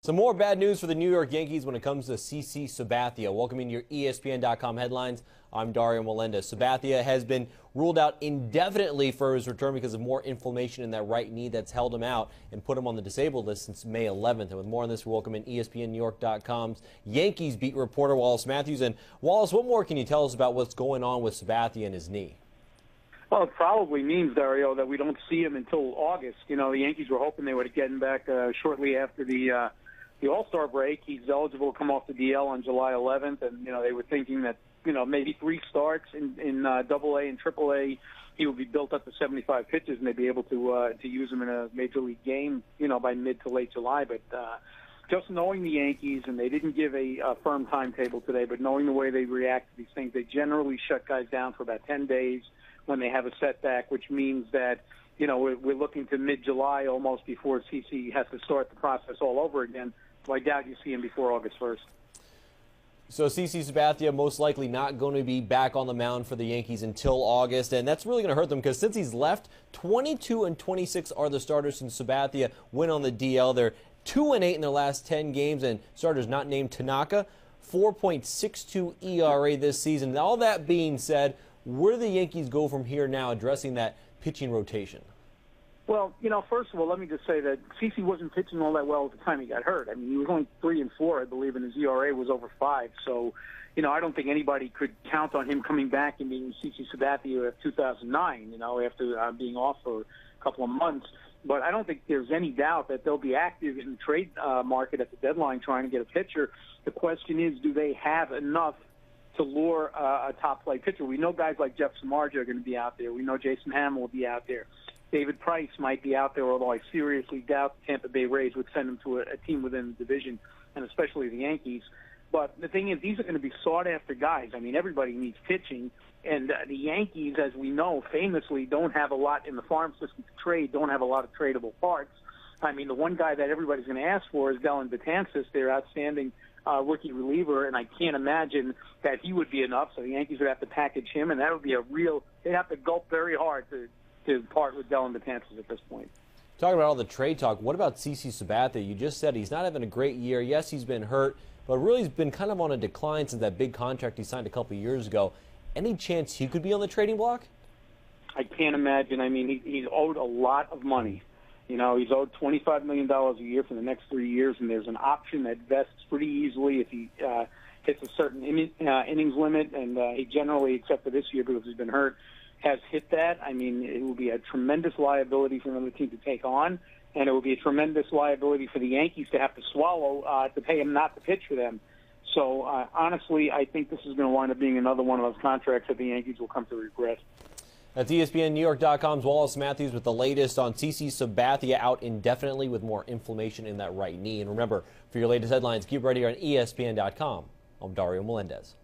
Some more bad news for the New York Yankees when it comes to CC Sabathia. Welcoming your ESPN.com headlines. I'm Dario Melendez. Sabathia has been ruled out indefinitely for his return because of more inflammation in that right knee that's held him out and put him on the disabled list since May 11th. And with more on this, we're welcoming ESPNNewYork.com's Yankees beat reporter Wallace Matthews. And Wallace, what more can you tell us about what's going on with Sabathia and his knee? Well, it probably means, Dario, that we don't see him until August. You know, the Yankees were hoping they would get him back shortly after the All-Star break. He's eligible to come off the DL on July 11th, and, they were thinking that, maybe 3 starts in AA and AAA, he would be built up to 75 pitches, and they'd be able to use him in a major league game, by mid to late July. But just knowing the Yankees, and they didn't give a firm timetable today, but knowing the way they react to these things, they generally shut guys down for about 10 days when they have a setback, which means that, we're looking to mid-July almost before CC has to start the process all over again. So I doubt you see him before August 1st. So CC Sabathia most likely not going to be back on the mound for the Yankees until August, and that's really going to hurt them because since he's left, 22 and 26 are the starters since Sabathia went on the DL. They're 2-8 in their last 10 games, and starters not named Tanaka, 4.62 ERA this season. And all that being said, where do the Yankees go from here now addressing that pitching rotation? Well, first of all, let me just say that CC wasn't pitching all that well at the time he got hurt. I mean, he was only 3-4, I believe, and his ERA was over 5. So, I don't think anybody could count on him coming back and being CC Sabathia of 2009, after being off for a couple of months. But I don't think there's any doubt that they'll be active in the trade market at the deadline trying to get a pitcher. The question is, do they have enough to lure a top-flight pitcher? We know guys like Jeff Samardzija are going to be out there. We know Jason Hammel will be out there. David Price might be out there, although I seriously doubt the Tampa Bay Rays would send him to a team within the division, and especially the Yankees. But the thing is, these are going to be sought-after guys. I mean, everybody needs pitching, and the Yankees, as we know, famously don't have a lot in the farm system to trade, don't have a lot of tradable parts. I mean, the one guy that everybody's going to ask for is Dellin Betances, their outstanding rookie reliever, and I can't imagine that he would be enough, so the Yankees would have to package him, and that would be they'd have to gulp very hard to part with Dellin Betances at this point. Talking about all the trade talk, what about CC Sabathia? You just said he's not having a great year. Yes, he's been hurt, but really he's been kind of on a decline since that big contract he signed a couple years ago. Any chance he could be on the trading block? I can't imagine. I mean, he's owed a lot of money. He's owed $25 million a year for the next 3 years, and there's an option that vests pretty easily if he hits a certain innings limit, and he generally, except for this year because he's been hurt, has hit that. I mean, it will be a tremendous liability for another team to take on, and it will be a tremendous liability for the Yankees to have to swallow to pay him not to pitch for them. So, honestly, I think this is going to wind up being another one of those contracts that the Yankees will come to regret. That's ESPNNewYork.com's Wallace Matthews with the latest on CC Sabathia out indefinitely with more inflammation in that right knee. And remember, for your latest headlines, keep right here on ESPN.com. I'm Dario Melendez.